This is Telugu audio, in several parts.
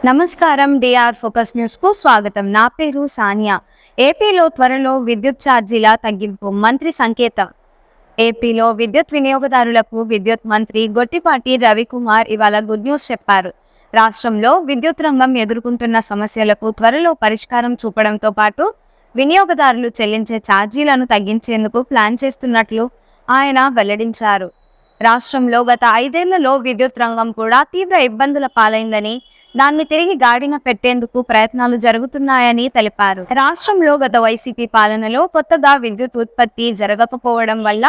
నమస్కారం. డిఆర్ ఫోకస్ న్యూస్ కు స్వాగతం. నా పేరు సానియా. ఏపీలో త్వరలో విద్యుత్ ఛార్జీల తగ్గింపు మంత్రి సంకేతం. ఏపీలో విద్యుత్ వినియోగదారులకు విద్యుత్ మంత్రి గొట్టిపాటి రవికుమార్ ఇవాళ గుడ్ న్యూస్ చెప్పారు. రాష్ట్రంలో విద్యుత్ రంగం ఎదుర్కొంటున్న సమస్యలకు త్వరలో పరిష్కారం చూపడంతో పాటు వినియోగదారులు చెల్లించే ఛార్జీలను తగ్గించేందుకు ప్లాన్ చేస్తున్నట్లు ఆయన వెల్లడించారు. రాష్ట్రంలో గత 5 ఏళ్లలో విద్యుత్ రంగం కూడా తీవ్ర ఇబ్బందుల పాలైందని, దాన్ని తిరిగి గాడిన పెట్టేందుకు ప్రయత్నాలు జరుగుతున్నాయని తెలిపారు. రాష్ట్రంలో గత వైసీపీ పాలనలో కొత్తగా విద్యుత్ ఉత్పత్తి జరగకపోవడం వల్ల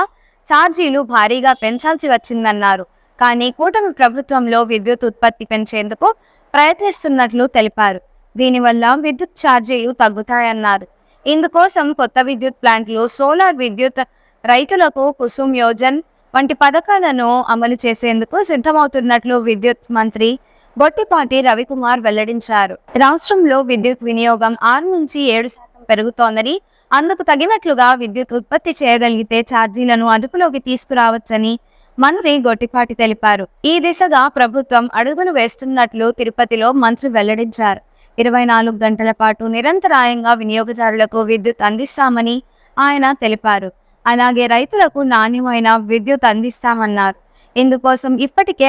ఛార్జీలు భారీగా పెంచాల్సి వచ్చిందన్నారు. కానీ కూటమి ప్రభుత్వంలో విద్యుత్ ఉత్పత్తి పెంచేందుకు ప్రయత్నిస్తున్నట్లు తెలిపారు. దీనివల్ల విద్యుత్ ఛార్జీలు తగ్గుతాయన్నారు. ఇందుకోసం కొత్త విద్యుత్ ప్లాంట్లు, సోలార్ విద్యుత్ రైతులకు కుసుమ్ యోజన్ వంటి పథకాలను అమలు చేసేందుకు సిద్ధమవుతున్నట్లు విద్యుత్ మంత్రి గొట్టిపాటి రవికుమార్ వెల్లడించారు. రాష్ట్రంలో విద్యుత్ వినియోగం 6 నుంచి 7% పెరుగుతోందని, అందుకు తగినట్లుగా విద్యుత్ ఉత్పత్తి చేయగలిగితే ఛార్జీలను అదుపులోకి తీసుకురావచ్చని మంత్రి గొట్టిపాటి తెలిపారు. ఈ దిశగా ప్రభుత్వం అడుగులు వేస్తున్నట్లు తిరుపతిలో మంత్రి వెల్లడించారు. 24 గంటల పాటు నిరంతరాయంగా వినియోగదారులకు విద్యుత్ అందిస్తామని ఆయన తెలిపారు. అలాగే రైతులకు నాణ్యమైన విద్యుత్ అందిస్తామన్నారు. ఇందుకోసం ఇప్పటికే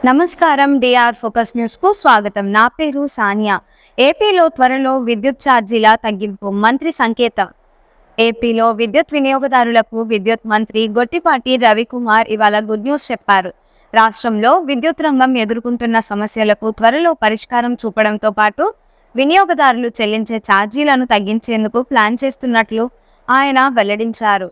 నమస్కారం. డిఆర్ ఫోకస్ న్యూస్ కు స్వాగతం. నా పేరు సానియా. ఏపీలో త్వరలో విద్యుత్ ఛార్జీల తగ్గింపు మంత్రి సంకేతం. ఏపీలో విద్యుత్ వినియోగదారులకు విద్యుత్ మంత్రి గొట్టిపాటి రవికుమార్ ఇవాళ గుడ్ న్యూస్ చెప్పారు. రాష్ట్రంలో విద్యుత్ రంగం ఎదుర్కొంటున్న సమస్యలకు త్వరలో పరిష్కారం చూపడంతో పాటు వినియోగదారులు చెల్లించే ఛార్జీలను తగ్గించేందుకు ప్లాన్ చేస్తున్నట్లు ఆయన వెల్లడించారు.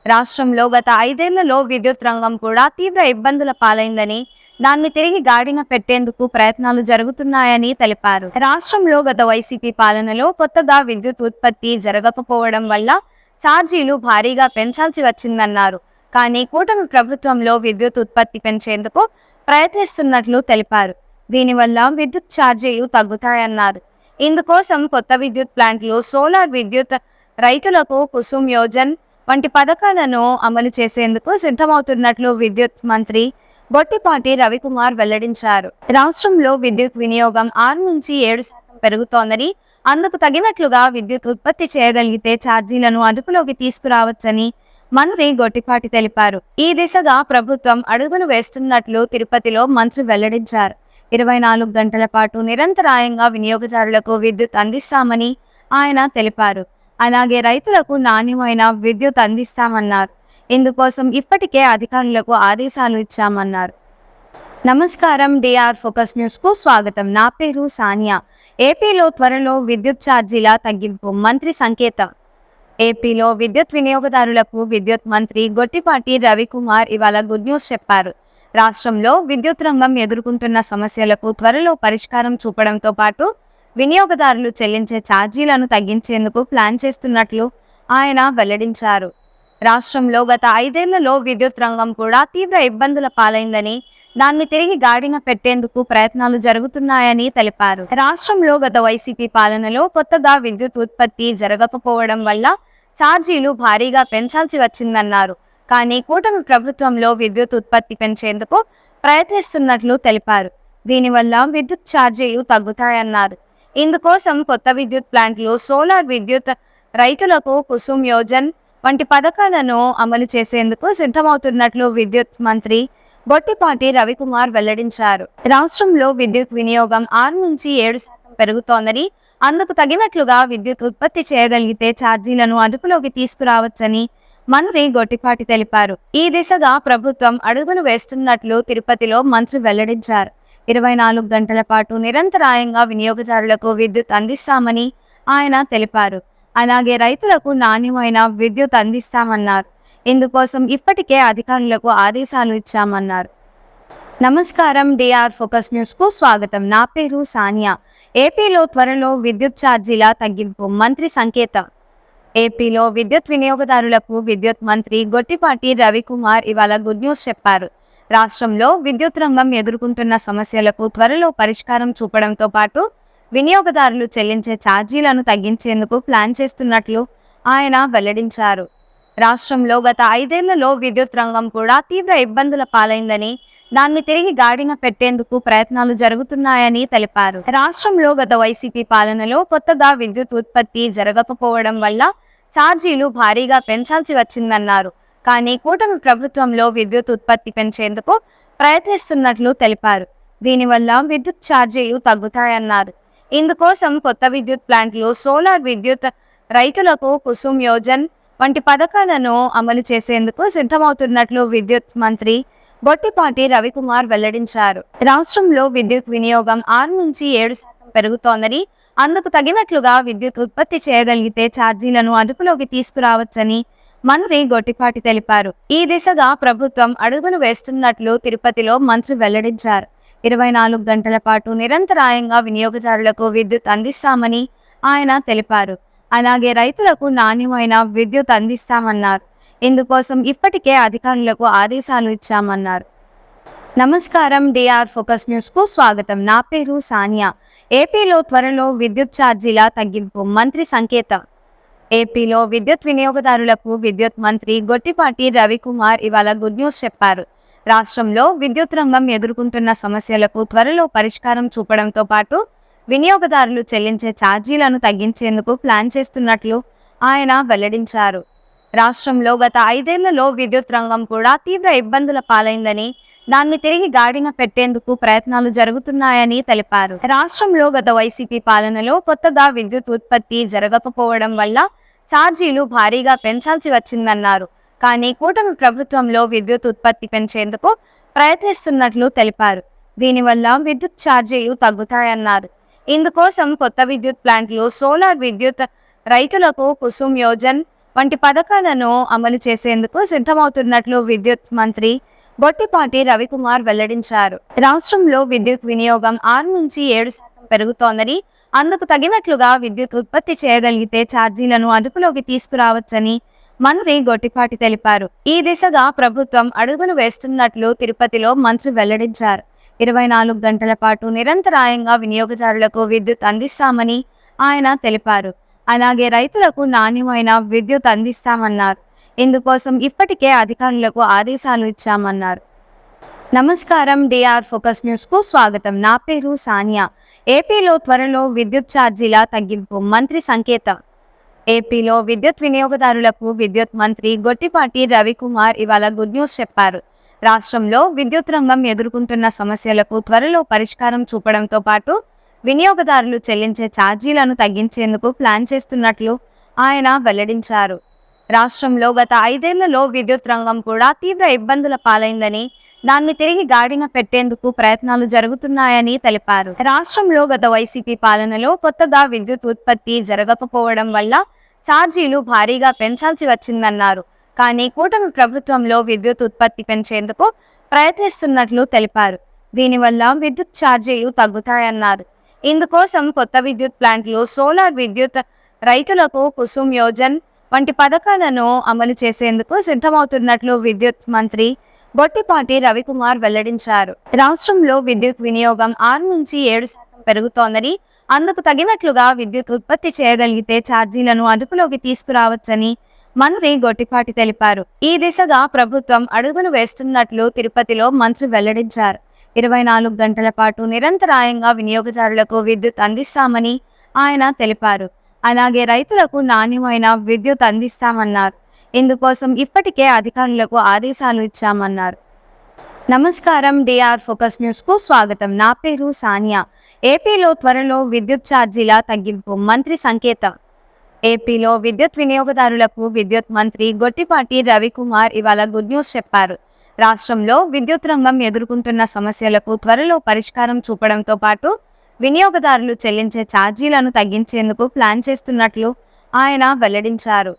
రాష్ట్రంలో గత 5 ఏళ్లలో విద్యుత్ రంగం కూడా తీవ్ర ఇబ్బందుల పాలైందని, దాన్ని తిరిగి గాడిన పెట్టేందుకు ప్రయత్నాలు జరుగుతున్నాయని తెలిపారు. రాష్ట్రంలో గత వైసీపీ పాలనలో కొత్తగా విద్యుత్ ఉత్పత్తి జరగకపోవడం వల్ల ఛార్జీలు భారీగా పెంచాల్సి వచ్చిందన్నారు. కానీ కూటమి ప్రభుత్వంలో విద్యుత్ ఉత్పత్తి పెంచేందుకు ప్రయత్నిస్తున్నట్లు తెలిపారు. దీనివల్ల విద్యుత్ ఛార్జీలు తగ్గుతాయన్నారు. ఇందుకోసం కొత్త విద్యుత్ ప్లాంట్లు, సోలార్ విద్యుత్ రైతులకు కుసుమ్ యోజన్ వంటి పథకాలను అమలు చేసేందుకు సిద్ధమవుతున్నట్లు విద్యుత్ మంత్రి గొట్టిపాటి రవికుమార్ వెల్లడించారు. రాష్ట్రంలో విద్యుత్ వినియోగం 6 నుంచి 7% పెరుగుతోందని, అందుకు తగినట్లుగా విద్యుత్ ఉత్పత్తి చేయగలిగితే ఛార్జీలను అదుపులోకి తీసుకురావచ్చని మంత్రి గొట్టిపాటి తెలిపారు. ఈ దిశగా ప్రభుత్వం అడుగులు వేస్తున్నట్లు తిరుపతిలో మంత్రి వెల్లడించారు. 24 గంటల పాటు నిరంతరాయంగా వినియోగదారులకు విద్యుత్ అందిస్తామని ఆయన తెలిపారు. అలాగే రైతులకు నాణ్యమైన విద్యుత్ అందిస్తామన్నారు. ఇందుకోసం ఇప్పటికే అధికారులకు ఆదేశాలు ఇచ్చామన్నారు. నమస్కారం. డిఆర్ ఫోకస్ న్యూస్ కు స్వాగతం. నా పేరు సానియా. ఏపీలో త్వరలో విద్యుత్ ఛార్జీల తగ్గింపు మంత్రి సంకేతం. ఏపీలో విద్యుత్ వినియోగదారులకు విద్యుత్ మంత్రి గొట్టిపాటి రవికుమార్ ఇవాళ గుడ్ న్యూస్ చెప్పారు. రాష్ట్రంలో విద్యుత్ రంగం ఎదుర్కొంటున్న సమస్యలకు త్వరలో పరిష్కారం చూపడంతో పాటు వినియోగదారులు చెల్లించే ఛార్జీలను తగ్గించేందుకు ప్లాన్ చేస్తున్నట్లు ఆయన వెల్లడించారు. రాష్ట్రంలో గత 5 ఏళ్లలో విద్యుత్ రంగం కూడా తీవ్ర ఇబ్బందుల పాలైందని, దాన్ని తిరిగి గాడిన పెట్టేందుకు ప్రయత్నాలు జరుగుతున్నాయని తెలిపారు. రాష్ట్రంలో గత వైసీపీ పాలనలో కొత్తగా విద్యుత్ ఉత్పత్తి జరగకపోవడం వల్ల ఛార్జీలు భారీగా పెంచాల్సి వచ్చిందన్నారు. కానీ కూటమి ప్రభుత్వంలో విద్యుత్ ఉత్పత్తి పెంచేందుకు ప్రయత్నిస్తున్నట్లు తెలిపారు. దీనివల్ల విద్యుత్ ఛార్జీలు తగ్గుతాయన్నారు. ఇందుకోసం కొత్త విద్యుత్ ప్లాంట్లు, సోలార్ విద్యుత్ రైతులకు కుసుమ్ యోజన్ వంటి పథకాలను అమలు చేసేందుకు సిద్ధమవుతున్నట్లు విద్యుత్ మంత్రి గొట్టిపాటి రవికుమార్ వెల్లడించారు. రాష్ట్రంలో విద్యుత్ వినియోగం 6 నుంచి 7% పెరుగుతోందని, అందుకు తగినట్లుగా విద్యుత్ ఉత్పత్తి చేయగలిగితే ఛార్జీలను అదుపులోకి తీసుకురావచ్చని మంత్రి గొట్టిపాటి తెలిపారు. ఈ దిశగా ప్రభుత్వం అడుగులు వేస్తున్నట్లు తిరుపతిలో మంత్రి వెల్లడించారు. 24 గంటల పాటు నిరంతరాయంగా వినియోగదారులకు విద్యుత్ అందిస్తామని ఆయన తెలిపారు. అలాగే రైతులకు నాణ్యమైన విద్యుత్ అందిస్తామన్నారు. ఇందుకోసం ఇప్పటికే అధికారులకు ఆదేశాలు ఇచ్చామన్నారు. నమస్కారం. డిఆర్ ఫోకస్ న్యూస్ కు స్వాగతం. నా పేరు సానియా. ఏపీలో త్వరలో విద్యుత్ ఛార్జీల తగ్గింపు మంత్రి సంకేతం. ఏపీలో విద్యుత్ వినియోగదారులకు విద్యుత్ మంత్రి గొట్టిపాటి రవికుమార్ ఇవాళ గుడ్ న్యూస్ చెప్పారు. రాష్ట్రంలో విద్యుత్ రంగం ఎదుర్కొంటున్న సమస్యలకు త్వరలో పరిష్కారం చూపడంతో పాటు వినియోగదారులు చెల్లించే ఛార్జీలను తగ్గించేందుకు ప్లాన్ చేస్తున్నట్లు ఆయన వెల్లడించారు. రాష్ట్రంలో గత 5 ఏళ్లలో విద్యుత్ రంగం కూడా తీవ్ర ఇబ్బందుల పాలైందని, దాన్ని తిరిగి గాడిన పెట్టేందుకు ప్రయత్నాలు జరుగుతున్నాయని తెలిపారు. రాష్ట్రంలో గత వైసీపీ పాలనలో కొత్తగా విద్యుత్ ఉత్పత్తి జరగకపోవడం వల్ల ఛార్జీలు భారీగా పెంచాల్సి వచ్చిందన్నారు. కానీ కూటమి ప్రభుత్వంలో విద్యుత్ ఉత్పత్తి పెంచేందుకు ప్రయత్నిస్తున్నట్లు తెలిపారు. దీనివల్ల విద్యుత్ ఛార్జీలు తగ్గుతాయన్నారు. ఇందుకోసం కొత్త విద్యుత్ ప్లాంట్లు, సోలార్ విద్యుత్ రైతులకు కుసుమ్ యోజన్ వంటి పథకాలను అమలు చేసేందుకు సిద్ధమవుతున్నట్లు విద్యుత్ మంత్రి గొట్టిపాటి రవికుమార్ వెల్లడించారు. రాష్ట్రంలో విద్యుత్ వినియోగం 6-7% పెరుగుతోందని, అందుకు తగినట్లుగా విద్యుత్ ఉత్పత్తి చేయగలిగితే ఛార్జీలను అదుపులోకి తీసుకురావచ్చని మంత్రి గొట్టిపాటి తెలిపారు. ఈ దిశగా ప్రభుత్వం అడుగులు వేస్తున్నట్లు తిరుపతిలో మంత్రి వెల్లడించారు. 24 గంటల పాటు నిరంతరాయంగా వినియోగదారులకు విద్యుత్ అందిస్తామని ఆయన తెలిపారు. అలాగే రైతులకు నాణ్యమైన విద్యుత్ అందిస్తామన్నారు. ఇందుకోసం ఇప్పటికే అధికారులకు ఆదేశాలు ఇచ్చామన్నారు. నమస్కారం, డిఆర్ ఫోకస్ న్యూస్ కు స్వాగతం. నా పేరు సానియా. ఏపీలో త్వరలో విద్యుత్ ఛార్జీల తగ్గింపు మంత్రి సంకేతం. ఏపీలో విద్యుత్ వినియోగదారులకు విద్యుత్ మంత్రి గొట్టిపాటి రవికుమార్ ఇవాళ గుడ్ న్యూస్ చెప్పారు. రాష్ట్రంలో విద్యుత్ రంగం ఎదుర్కొంటున్న సమస్యలకు త్వరలో పరిష్కారం చూపడంతో పాటు వినియోగదారులు చెల్లించే ఛార్జీలను తగ్గించేందుకు ప్లాన్ చేస్తున్నట్లు ఆయన వెల్లడించారు. రాష్ట్రంలో గత 5 ఏళ్లలో విద్యుత్ రంగం కూడా తీవ్ర ఇబ్బందుల పాలైందని, దాన్ని తిరిగి గాడిన పెట్టేందుకు ప్రయత్నాలు జరుగుతున్నాయని తెలిపారు. రాష్ట్రంలో గత వైసీపీ పాలనలో కొత్తగా విద్యుత్ ఉత్పత్తి జరగకపోవడం వల్ల ఛార్జీలు భారీగా పెంచాల్సి వచ్చిందన్నారు. కానీ కూటమి ప్రభుత్వంలో విద్యుత్ ఉత్పత్తి పెంచేందుకు ప్రయత్నిస్తున్నట్లు తెలిపారు. దీనివల్ల విద్యుత్ ఛార్జీలు తగ్గుతాయన్నారు. ఇందుకోసం కొత్త విద్యుత్ ప్లాంట్లు, సోలార్ విద్యుత్ రైతులకు కుసుమ్ యోజన్ వంటి పథకాలను అమలు చేసేందుకు సిద్ధమవుతున్నట్లు విద్యుత్ మంత్రి గొట్టిపాటి రవికుమార్ వెల్లడించారు. రాష్ట్రంలో విద్యుత్ వినియోగం 6-7% పెరుగుతోందని, అందుకు తగినట్లుగా విద్యుత్ ఉత్పత్తి చేయగలిగితే ఛార్జీలను అదుపులోకి తీసుకురావచ్చని మంత్రి గొట్టిపాటి తెలిపారు. ఈ దిశగా ప్రభుత్వం అడుగులు వేస్తున్నట్లు తిరుపతిలో మంత్రి వెల్లడించారు. 24 గంటల పాటు నిరంతరాయంగా వినియోగదారులకు విద్యుత్ అందిస్తామని ఆయన తెలిపారు. అలాగే రైతులకు నాణ్యమైన విద్యుత్ అందిస్తామన్నారు. ఇందుకోసం ఇప్పటికే అధికారులకు ఆదేశాలు ఇచ్చామన్నారు. నమస్కారం, డిఆర్ ఫోకస్ న్యూస్ కు స్వాగతం. నా పేరు సానియా. ఏపీలో త్వరలో విద్యుత్ ఛార్జీల తగ్గింపు మంత్రి సంకేతం. ఏపీలో విద్యుత్ వినియోగదారులకు విద్యుత్ మంత్రి గొట్టిపాటి రవికుమార్ ఇవాళ గుడ్ న్యూస్ చెప్పారు. రాష్ట్రంలో విద్యుత్ రంగం ఎదుర్కొంటున్న సమస్యలకు త్వరలో పరిష్కారం చూపడంతో పాటు వినియోగదారులు చెల్లించే ఛార్జీలను తగ్గించేందుకు ప్లాన్ చేస్తున్నట్లు ఆయన వెల్లడించారు. రాష్ట్రంలో గత 5 ఏళ్లలో విద్యుత్ రంగం కూడా తీవ్ర ఇబ్బందుల పాలైందని, దాన్ని తిరిగి గాడిన పెట్టేందుకు ప్రయత్నాలు జరుగుతున్నాయని తెలిపారు. రాష్ట్రంలో గత వైసీపీ పాలనలో కొత్తగా విద్యుత్ ఉత్పత్తి జరగకపోవడం వల్ల ఛార్జీలు భారీగా పెంచాల్సి వచ్చిందన్నారు. కానీ కూటమి ప్రభుత్వంలో విద్యుత్ ఉత్పత్తి పెంచేందుకు ప్రయత్నిస్తున్నట్లు తెలిపారు. దీనివల్ల విద్యుత్ ఛార్జీలు తగ్గుతాయన్నారు. ఇందుకోసం కొత్త విద్యుత్ ప్లాంట్లు, సోలార్ విద్యుత్ రైతులకు కుసుమ్ యోజన్ వంటి పథకాలను అమలు చేసేందుకు సిద్ధమవుతున్నట్లు విద్యుత్ మంత్రి గొట్టిపాటి రవికుమార్ వెల్లడించారు. రాష్ట్రంలో విద్యుత్ వినియోగం 6-7% పెరుగుతోందని, అందుకు తగినట్లుగా విద్యుత్ ఉత్పత్తి చేయగలిగితే ఛార్జీలను అదుపులోకి తీసుకురావచ్చని మంత్రి గొట్టిపాటి తెలిపారు. ఈ దిశగా ప్రభుత్వం అడుగులు వేస్తున్నట్లు తిరుపతిలో మంత్రి వెల్లడించారు. 24 గంటల పాటు నిరంతరాయంగా వినియోగదారులకు విద్యుత్ అందిస్తామని ఆయన తెలిపారు. అలాగే రైతులకు నాణ్యమైన విద్యుత్ అందిస్తామన్నారు. ఇందుకోసం ఇప్పటికే అధికారులకు ఆదేశాలు ఇచ్చామన్నారు. నమస్కారం, డిఆర్ ఫోకస్ న్యూస్ కు స్వాగతం. నా పేరు సానియా. ఏపీలో త్వరలో విద్యుత్ ఛార్జీల తగ్గింపు మంత్రి సంకేతం. ఏపీలో విద్యుత్ వినియోగదారులకు విద్యుత్ మంత్రి గొట్టిపాటి రవికుమార్ ఇవాళ గుడ్ న్యూస్ చెప్పారు. రాష్ట్రంలో విద్యుత్ రంగం ఎదుర్కొంటున్న సమస్యలకు త్వరలో పరిష్కారం చూపడంతో పాటు వినియోగదారులు చెల్లించే ఛార్జీలను తగ్గించేందుకు ప్లాన్ చేస్తున్నట్లు ఆయన వెల్లడించారు.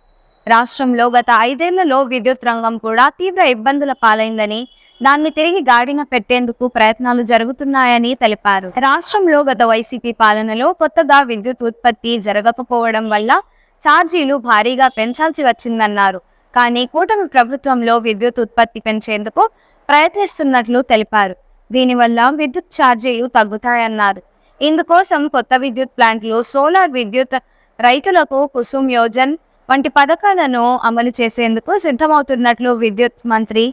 రాష్ట్రంలో గత 5 ఏళ్లలో విద్యుత్ రంగం కూడా తీవ్ర ఇబ్బందుల పాలైందని, దాన్ని తిరిగి గాడిన పెట్టేందుకు ప్రయత్నాలు జరుగుతున్నాయని తెలిపారు. రాష్ట్రంలో గత వైసీపీ పాలనలో కొత్తగా విద్యుత్ ఉత్పత్తి జరగకపోవడం వల్ల ఛార్జీలు భారీగా పెంచాల్సి వచ్చిందన్నారు. కానీ కూటమి ప్రభుత్వంలో విద్యుత్ ఉత్పత్తి పెంచేందుకు ప్రయత్నిస్తున్నట్లు తెలిపారు. దీనివల్ల విద్యుత్ ఛార్జీలు తగ్గుతాయన్నారు. ఇందుకోసం కొత్త విద్యుత్ ప్లాంట్లు, సోలార్ విద్యుత్ రైతులకు కుసుమ్ యోజన్ వంటి పథకాలను అమలు చేసేందుకు సిద్ధమవుతున్నట్లు విద్యుత్ మంత్రి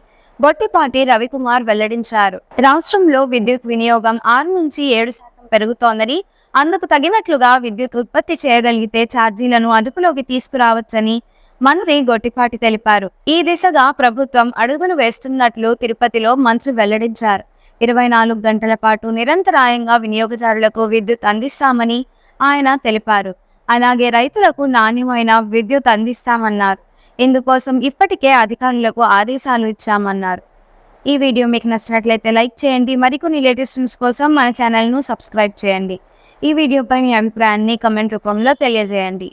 బొట్టిపాటి రవికుమార్ వెల్లడించారు. రాష్ట్రంలో విద్యుత్ వినియోగం 6 నుంచి 7% పెరుగుతోందని, అందుకు తగినట్లుగా విద్యుత్ ఉత్పత్తి చేయగలిగితే ఛార్జీలను అదుపులోకి తీసుకురావచ్చని మంత్రి గొట్టిపాటి తెలిపారు. ఈ దిశగా ప్రభుత్వం అడుగులు వేస్తున్నట్లు తిరుపతిలో మంత్రి వెల్లడించారు. 24 గంటల పాటు నిరంతరాయంగా వినియోగదారులకు విద్యుత్ అందిస్తామని ఆయన తెలిపారు. అలాగే రైతులకు నాణ్యమైన విద్యుత్ అందిస్తామన్నారు. ఇందుకోసం ఇప్పటికే అధికారులకు ఆదేశాలు ఇచ్చామన్నారు. ఈ వీడియో మీకు నచ్చినట్లయితే లైక్ చేయండి. మరికొన్ని లేటెస్ట్ న్యూస్ కోసం మన ఛానల్ను సబ్స్క్రైబ్ చేయండి. ఈ వీడియోపై మీ అభిప్రాయాన్ని కమెంట్ రూపంలో తెలియజేయండి.